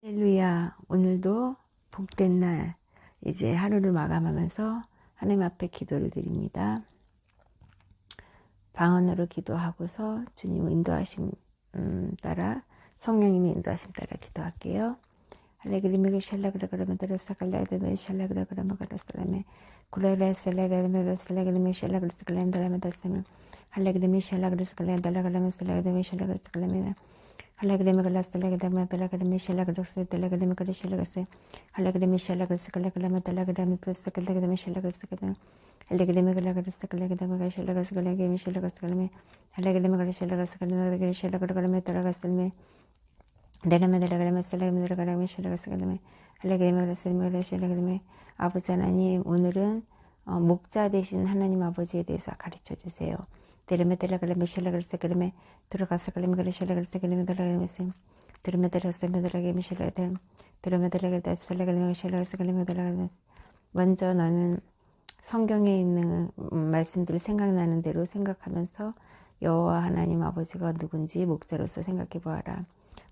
할렐루야. 오늘도 복된 날, 이제 하루를 마감하면서 하나님 앞에 기도를 드립니다. 방언으로 기도하고서 주님 인도하심 따라, 성령님의 인도하심 따라 기도할게요. 할레그리메 샬라그라그라메 드레사갈라데메 샬라그라그라메 가라스라메 굴레레 셀레레메 셀레그리메 샬라그라스갈라메 드라메다스메 할레그리메 샬라그라스갈라메 달라갈라메 셀레그리메 샬라그라스갈라메 할라그레메 갈라스레그레메 달라그레메 샬라그라스 달라그레메 가리샬라그스 할라그레메 샬라그라스 갈라그라메 달라그레메 드레스 갈라그레메 샬라그라스 갈라그레메 할레그레메 갈라그라스 갈라그레메 가리샬라그스 갈라그레메 샬라그라스 갈라그레메 할레그레메 가리샬라그스 갈라그레메 가리샬라그레메 달라가스레메 내려면 내려가려면 셀레그레메 내려가려면 샬라그라스 갈라그레메 할레그레메 갈라스레메 가리샬라그레메 아버지 하나님, 오늘은 목자 되신 하나님 아버지에 대해서 가르쳐 주세요. 데르메 데라갈레메 샬라그라스 갈레메 들어가서 갈레메 가리 샬라그라스 갈레메 달라갈레메 데르메 데라스 메데라게메 샬라데 데르메 데라갈레 샬라갈레메 샬라그라스 갈레메 달라갈레메. 먼저 너는 성경에 있는 말씀들을 생각나는 대로 생각하면서 여호와 하나님 아버지가 누군지 목자로서 생각해 보아라.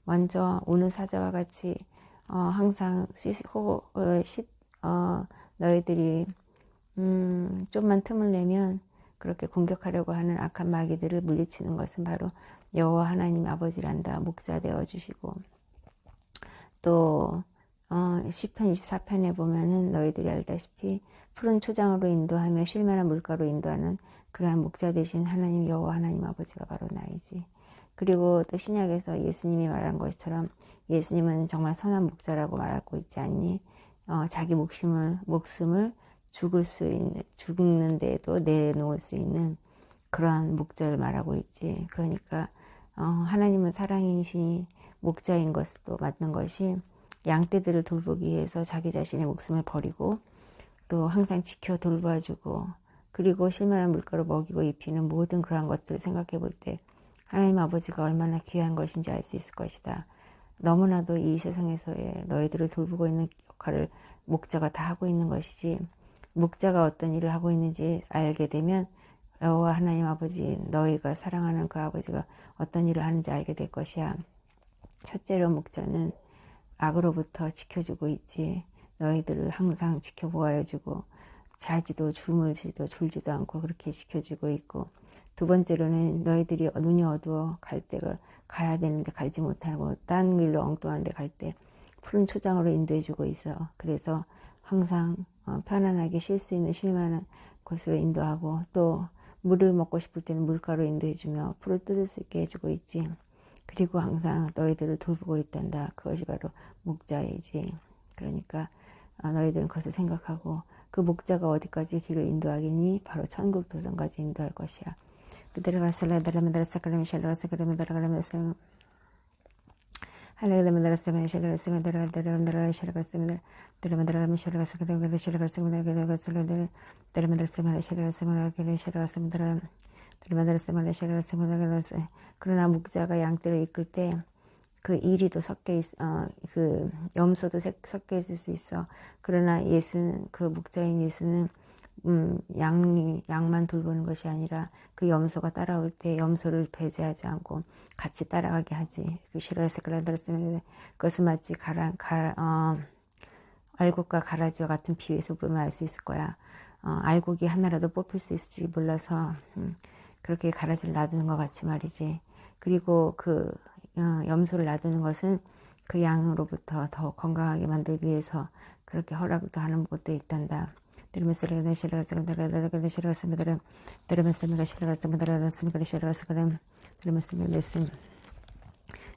먼저 오늘 사자와 같이 항상 너희들이 좀만 틈을 내면 그렇게 공격하려고 하는 악한 마귀들을 물리치는 것은 바로 여호와 하나님 아버지란다. 목자 되어주시고, 또 시편 24편에 보면은 너희들이 알다시피 푸른 초장으로 인도하며 쉴만한 물가로 인도하는 그러한 목자 되신 하나님 여호와 하나님 아버지가 바로 나이지. 그리고 또 신약에서 예수님이 말한 것처럼 예수님은 정말 선한 목자라고 말하고 있지 않니? 자기 목숨을 죽는데도 내놓을 수 있는 그러한 목자를 말하고 있지. 그러니까 하나님은 사랑이시니 목자인 것도 맞는 것이, 양떼들을 돌보기 위해서 자기 자신의 목숨을 버리고 또 항상 지켜 돌봐주고, 그리고 쉴만한 물가로 먹이고 입히는 모든 그러한 것들을 생각해 볼 때 하나님 아버지가 얼마나 귀한 것인지 알 수 있을 것이다. 너무나도 이 세상에서의 너희들을 돌보고 있는 역할을 목자가 다 하고 있는 것이지, 목자가 어떤 일을 하고 있는지 알게 되면 여호와 하나님 아버지, 너희가 사랑하는 그 아버지가 어떤 일을 하는지 알게 될 것이야. 첫째로 목자는 악으로부터 지켜주고 있지. 너희들을 항상 지켜보아주고 자지도 주물지도 졸지도 않고 그렇게 지켜주고 있고, 두 번째로는 너희들이 눈이 어두워 갈 때가 가야 되는데 갈지 못하고 딴 길로 엉뚱한 데 갈 때 푸른 초장으로 인도해주고 있어. 그래서 항상 편안하게 쉴 수 있는 쉴만한 곳으로 인도하고, 또 물을 먹고 싶을 때는 물가로 인도해주며 풀을 뜯을 수 있게 해주고 있지. 그리고 항상 너희들을 돌보고 있단다. 그것이 바로 목자이지. 그러니까 너희들은 그것을 생각하고, 그 목자가 어디까지 길을 인도하겠니? 바로 천국 도성까지 인도할 것이야. 그대로 갈살라달라메달라 사칼라메 샬라가사칼라메 달라갈라메 할레그라메달라 사메 샬라가사메 달라갈라메 샬라가사메 달라갈라메 샬라가사칼라메 샬라가사메 달라갈라메 달라메달라 사메 샬라가사메 샬라가사메 달라메달라 사메 샬라가사메 달라갈라메. 그러나 목자가 양떼를 이끌 때 그 이리도 그 염소도 섞여 있을 수 있어. 그러나 예수는, 그 목자인 예수는 양만 돌보는 것이 아니라 그 염소가 따라올 때 염소를 배제하지 않고 같이 따라가게 하지. 그 시라스 그란다르스는 그것은 마치 알곡과 가라지와 같은 비유에서 보면 알 수 있을 거야. 알곡이 하나라도 뽑힐 수 있을지 몰라서 그렇게 가라지를 놔두는 것 같이 말이지. 그리고 그 염소를 놔두는 것은 그 양으로부터 더 건강하게 만들기 위해서 그렇게 허락도 하는 것도 있단다.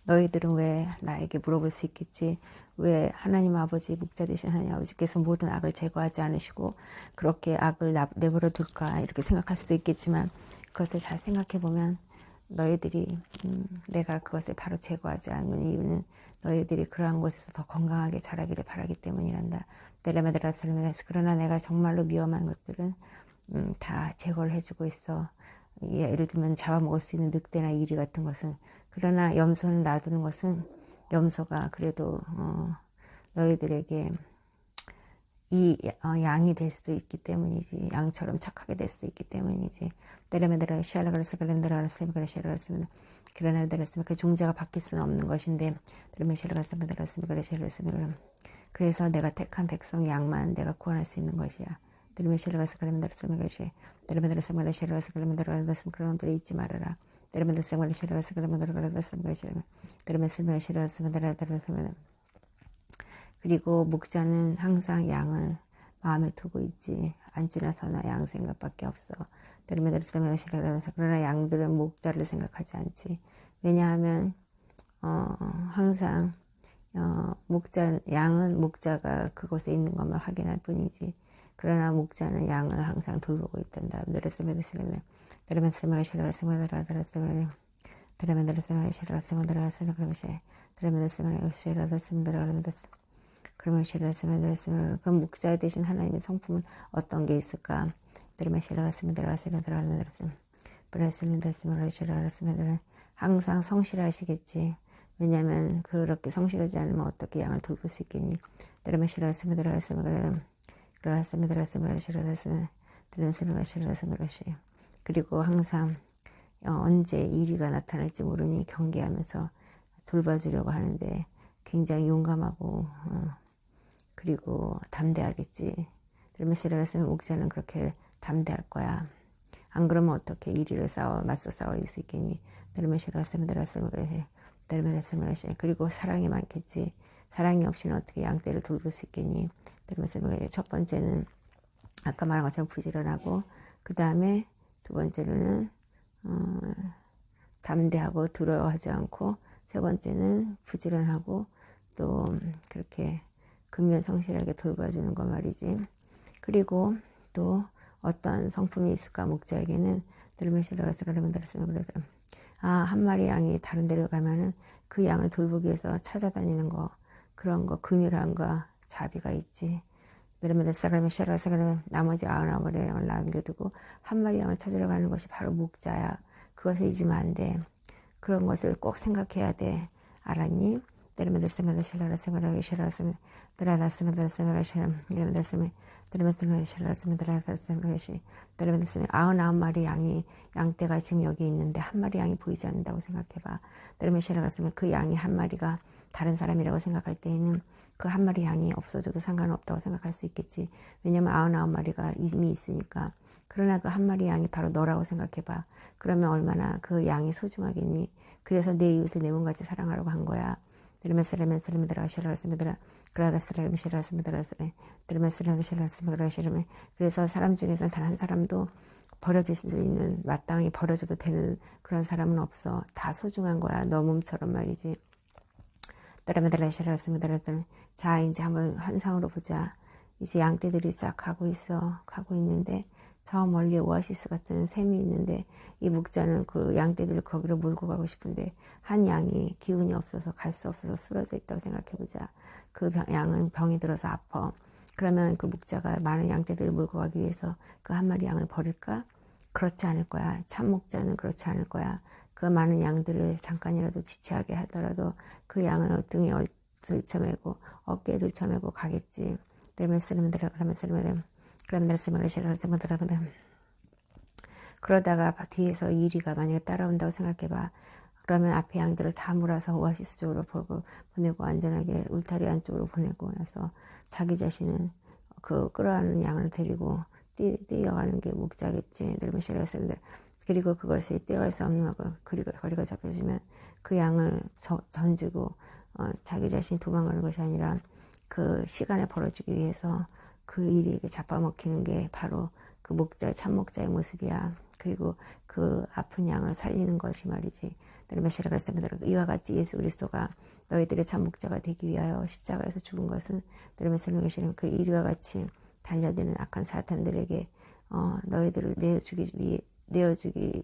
너희들은 왜 나에게 물어볼 수 있겠지? 왜 하나님 아버지, 목자 되신 하나님 아버지께서 모든 악을 제거하지 않으시고 그렇게 악을 내버려 둘까? 이렇게 생각할 수도 있겠지만, 그것을 잘 생각해 보면 너희들이 내가 그것을 바로 제거하지 않는 이유는 너희들이 그러한 곳에서 더 건강하게 자라기를 바라기 때문이란다. 그러나 내가 정말로 위험한 것들은 다 제거를 해주고 있어. 예를 들면 잡아먹을 수 있는 늑대나 이리 같은 것은. 그러나 염소는 놔두는 것은, 염소가 그래도 너희들에게 양이 될 수도 있기 때문이지. 양처럼 착하게 될 수도 있기 때문이지. 그러나 들었으면 그 종자가 바뀔 수는 없는 것인데 들으면 그래서 내가 택한 백성 양만 내가 구원할 수 있는 것이야. 들으면 그러면 들었으면 것이 들으면 그러면 들었으면 그런들이 잊지 말아라. 들으면 그러면 들으면 그리고 목자는 항상 양을 마음에 두고 있지. 안 지나서나 양 생각밖에 없어. 들으면 그러나 양들은 목자를 생각하지 않지. 왜냐하면 항상 양은 목자가 그곳에 있는 것만 확인할 뿐이지. 그러나 목자는 양을 항상 돌보고 있단다. 그럼 목자 대신 하나님의 성품은 어떤 게 있을까? 항상 성실하시겠지. 왜냐하면 그렇게 성실하지 않으면 어떻게 양을 돌볼 수 있겠니? 그리고 항상 언제 이리가 나타날지 모르니 경계하면서 돌봐주려고 하는데 굉장히 용감하고 그리고 담대하겠지. 목자는 그렇게 담대할 거야. 안 그러면 어떻게 이리를 맞서 싸울 수 있겠니? 그리고 사랑이 많겠지. 사랑이 없이는 어떻게 양떼를 돌볼 수 있겠니? 첫 번째는 아까 말한 것처럼 부지런하고, 그 다음에 두 번째로는 담대하고 두려워하지 않고, 세 번째는 부지런하고 또 그렇게 근면성실하게 돌봐주는 거 말이지. 그리고 또 어떤 성품이 있을까? 목자에게는 한 마리 양이 다른 데로 가면은 그 양을 돌보기 위해서 찾아다니는 거, 그런 거 긍휼함과 자비가 있지. 그러면 나머지 99마리 양을 남겨두고 한 마리 양을 찾으러 가는 것이 바로 목자야. 그것을 잊으면 안 돼. 그런 것을 꼭 생각해야 돼. 알았니? 아흔아홉 마리 양이 양떼가 지금 여기 있는데 한 마리 양이 보이지 않는다고 생각해봐. 그 양이 한 마리가 다른 사람이라고 생각할 때에는 그 한 마리 양이 없어져도 상관없다고 생각할 수 있겠지. 왜냐면 99마리가 이미 있으니까. 그러나 그 한 마리 양이 바로 너라고 생각해봐. 그러면 얼마나 그 양이 소중하겠니? 그래서 내 이웃을 내 몸같이 사랑하라고 한 거야. 그래서 사람 중에서는 단 한 사람도 버려질 수 있는, 마땅히 버려져도 되는 그런 사람은 없어. 다 소중한 거야. 너 몸처럼 말이지. 자, 이제 한번 환상으로 보자. 이제 양떼들이 쫙 가고 있는데 저 멀리 오아시스 같은 샘이 있는데 이 목자는 그 양떼들을 거기로 몰고 가고 싶은데 한 양이 기운이 없어서 갈 수 없어서 쓰러져 있다고 생각해보자. 그 양은 병이 들어서 아파. 그러면 그 목자가 많은 양떼들을 몰고 가기 위해서 그 한 마리 양을 버릴까? 그렇지 않을 거야. 참 목자는 그렇지 않을 거야. 그 많은 양들을 잠깐이라도 지체하게 하더라도 그 양을 등에 들쳐매고 어깨에 들쳐매고 가겠지. 그러다가 뒤에서 이리가 만약에 따라온다고 생각해봐. 그러면 앞에 양들을 다 몰아서 오아시스 쪽으로 보내고 안전하게 울타리 안쪽으로 보내고 나서 자기 자신은 그 끌어안는 양을 데리고 뛰어가는 게 목자겠지. 그리고 그것이 뛰어갈 수 없는 거리가 잡혀지면 그 양을 던지고 자기 자신이 도망가는 것이 아니라 그 시간을 벌어주기 위해서 그 일이 잡아먹히는 게 바로 그 목자, 참 목자의 모습이야. 그리고 그 아픈 양을 살리는 것이 말이지. 이와 같이 예수 그리스도가 너희들의 참 목자가 되기 위하여 십자가에서 죽은 것은 그 이리와 같이 달려드는 악한 사탄들에게 너희들을 내어주기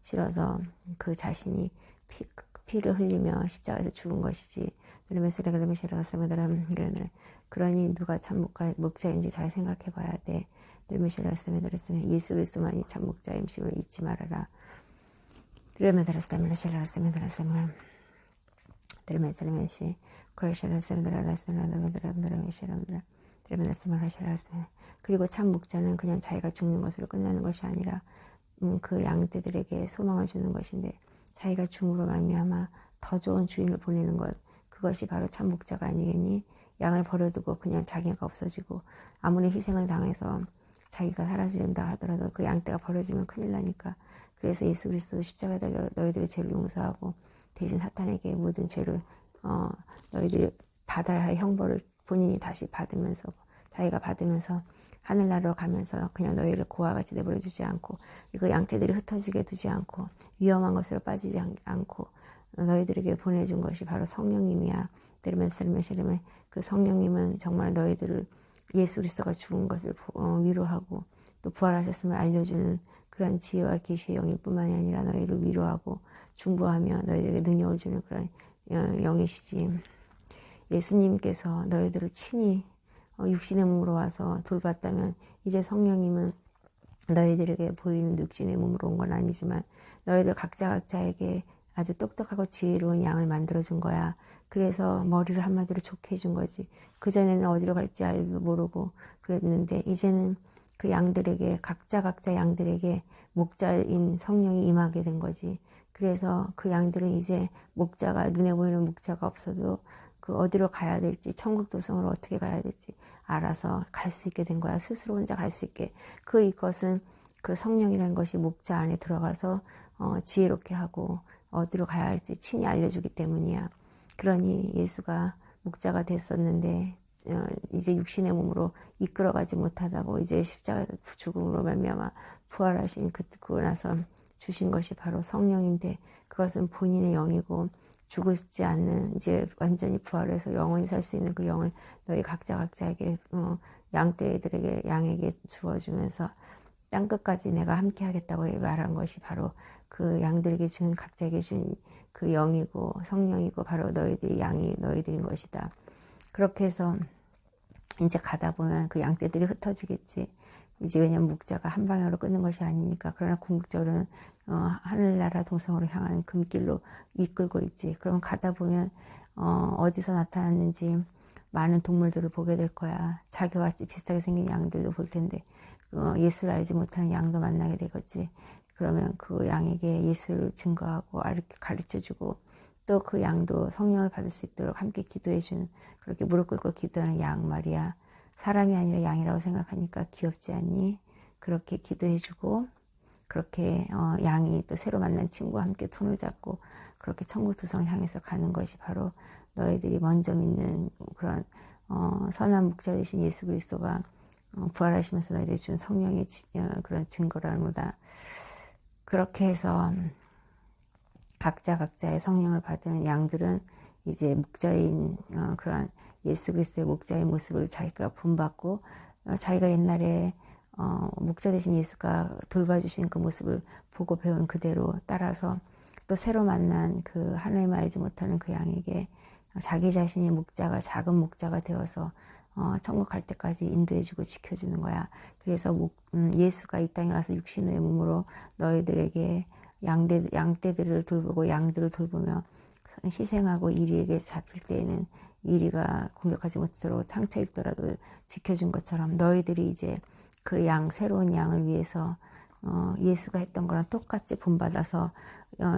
싫어서 그 자신이 피를 흘리며 십자가에서 죽은 것이지. 그러니 누가 참 목자인지 잘 생각해 봐야 돼. 예수 그리스도만이 참 목자임심을 잊지 말아라. 그리고 참 목자는 그냥 자기가 죽는 것으로 끝나는 것이 아니라 그 양떼들에게 소망을 주는 것인데 자기가 죽음으로 말미암아 더 좋은 주인을 보내는 것, 그것이 바로 참 목자가 아니겠니? 양을 버려두고 그냥 자기가 없어지고 아무리 희생을 당해서 자기가 사라진다 하더라도 그 양떼가 버려지면 큰일 나니까. 그래서 예수 그리스도 십자가에 달려 너희들의 죄를 용서하고 대신 사탄에게 모든 죄를 너희들이 받아야 할 형벌을 본인이 다시 받으면서, 자기가 받으면서 하늘나라로 가면서 그냥 너희를 고와 같이 내버려 두지 않고 그 양떼들이 흩어지게 두지 않고 위험한 것으로 빠지지 않고 너희들에게 보내준 것이 바로 성령님이야. 데르메스르메시르메, 그 성령님은 정말 너희들을 예수 그리스도가 죽은 것을 위로하고 또 부활하셨음을 알려주는 그런 지혜와 계시의 영일 뿐만이 아니라 너희를 위로하고 중보하며 너희들에게 능력을 주는 그런 영이시지. 예수님께서 너희들을 친히 육신의 몸으로 와서 돌봤다면 이제 성령님은 너희들에게 보이는 육신의 몸으로 온 건 아니지만 너희들 각자에게 아주 똑똑하고 지혜로운 양을 만들어준 거야. 그래서 머리를 한마디로 좋게 해준 거지. 그전에는 어디로 갈지 알도 모르고 그랬는데 이제는 그 양들에게 각자 양들에게 목자인 성령이 임하게 된 거지. 그래서 그 양들은 이제 목자가, 눈에 보이는 목자가 없어도 그 어디로 가야 될지, 천국 도성으로 어떻게 가야 될지 알아서 갈 수 있게 된 거야. 스스로 혼자 갈 수 있게. 이것은 그 성령이라는 것이 목자 안에 들어가서 지혜롭게 하고 어디로 가야 할지 친히 알려주기 때문이야. 그러니 예수가 목자가 됐었는데 이제 육신의 몸으로 이끌어가지 못하다고 이제 십자가 죽음으로 말미암아 부활하신 그고 나서 주신 것이 바로 성령인데, 그것은 본인의 영이고 죽지 않는, 이제 완전히 부활해서 영원히 살 수 있는 그 영을 너희 각자에게 양떼들에게, 양에게 주어주면서 땅끝까지 내가 함께 하겠다고 말한 것이 바로 그 양들에게 준, 각자에게 준 그 영이고 성령이고 바로 너희들이 양이 너희들인 것이다. 그렇게 해서 이제 가다 보면 그 양떼들이 흩어지겠지. 이제 왜냐면 목자가 한 방향으로 끊는 것이 아니니까. 그러나 궁극적으로는 하늘나라 동성으로 향하는 금길로 이끌고 있지. 그러면 가다 보면 어디서 나타났는지 많은 동물들을 보게 될 거야. 자기와 비슷하게 생긴 양들도 볼 텐데 예수를 알지 못하는 양도 만나게 되겠지. 그러면 그 양에게 예수를 증거하고 가르쳐주고 또 그 양도 성령을 받을 수 있도록 함께 기도해주는, 그렇게 무릎 꿇고 기도하는 양 말이야. 사람이 아니라 양이라고 생각하니까 귀엽지 않니? 그렇게 기도해주고 그렇게 양이 또 새로 만난 친구와 함께 손을 잡고 그렇게 천국 도성을 향해서 가는 것이 바로 너희들이 먼저 믿는 그런 선한 목자 되신 예수 그리스도가 부활하시면서 너희들이 준 성령의 그런 증거라는 거다. 그렇게 해서 각자의 성령을 받은 양들은 이제 목자인 그런 예수 그리스도의 목자의 모습을 자기가 본받고 자기가 옛날에 목자 되신 예수가 돌봐주신 그 모습을 보고 배운 그대로 따라서 또 새로 만난 그 하나님을 알지 못하는 그 양에게 자기 자신이 목자가, 작은 목자가 되어서 천국 갈 때까지 인도해주고 지켜주는 거야. 그래서 예수가 이 땅에 와서 육신의 몸으로 너희들에게 양떼들을 돌보고 양들을 돌보며 희생하고 이리에게 잡힐 때에는 이리가 공격하지 못하도록 상처 입더라도 지켜준 것처럼 너희들이 이제 그 새로운 양을 위해서 예수가 했던 거랑 똑같이 본받아서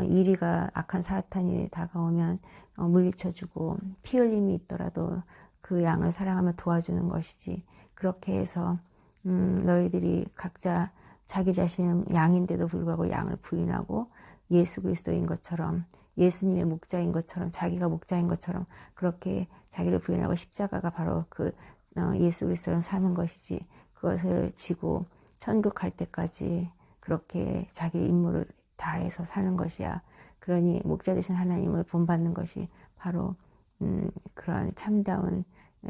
이리가 악한 사탄이 다가오면 물리쳐주고 피 흘림이 있더라도 그 양을 사랑하며 도와주는 것이지. 그렇게 해서 너희들이 각자 자기 자신은 양인데도 불구하고 양을 부인하고 예수 그리스도인 것처럼, 예수님의 목자인 것처럼, 자기가 목자인 것처럼 그렇게 자기를 부인하고 십자가가 바로 그 예수 그리스도를 사는 것이지. 그것을 지고 천국 갈 때까지 그렇게 자기 임무를 다해서 사는 것이야. 그러니 목자 되신 하나님을 본받는 것이 바로 그런 참다운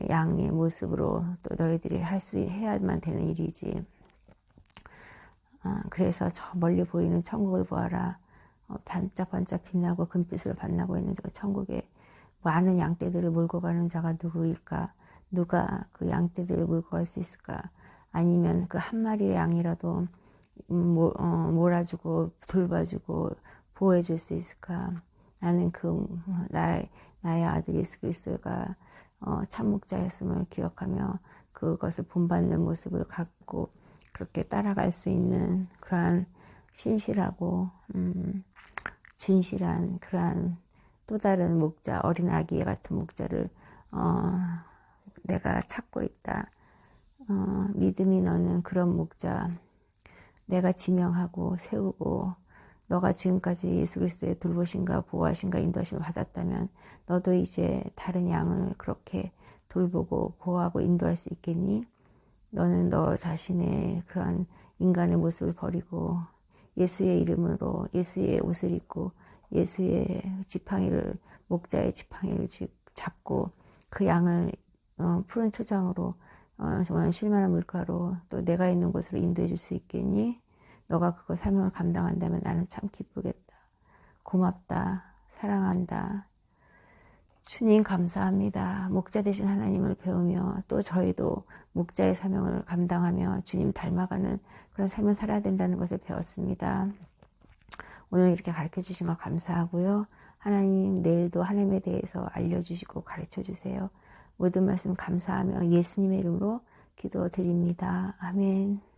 양의 모습으로 또 너희들이 해야만 되는 일이지. 그래서 저 멀리 보이는 천국을 보아라. 반짝반짝 빛나고 금빛으로 반나고 있는 저 천국에 많은 양떼들을 몰고 가는 자가 누구일까? 누가 그 양떼들을 몰고 갈 수 있을까? 아니면 그 한 마리의 양이라도 몰아주고 돌봐주고 보호해줄 수 있을까? 나는 나의 아들 예수 그리스도가 참목자였음을 기억하며 그것을 본받는 모습을 갖고 그렇게 따라갈 수 있는 그러한 신실하고 진실한 그러한 또 다른 목자, 어린 아기 같은 목자를 내가 찾고 있다. 믿음이 너는 그런 목자 내가 지명하고 세우고 너가 지금까지 예수 그리스도의 돌보심과 보호하심과 인도하심을 받았다면 너도 이제 다른 양을 그렇게 돌보고 보호하고 인도할 수 있겠니? 너는 너 자신의 그런 인간의 모습을 버리고 예수의 이름으로 예수의 옷을 입고 예수의 지팡이를 목자의 지팡이를 잡고 그 양을 푸른 초장으로 정말 쉴만한 물가로 또 내가 있는 곳으로 인도해 줄 수 있겠니? 너가 그거 사명을 감당한다면 나는 참 기쁘겠다. 고맙다. 사랑한다. 주님 감사합니다. 목자 되신 하나님을 배우며 또 저희도 목자의 사명을 감당하며 주님 닮아가는 그런 삶을 살아야 된다는 것을 배웠습니다. 오늘 이렇게 가르쳐 주신 거 감사하고요. 하나님 내일도 하나님에 대해서 알려주시고 가르쳐 주세요. 모든 말씀 감사하며 예수님의 이름으로 기도드립니다. 아멘.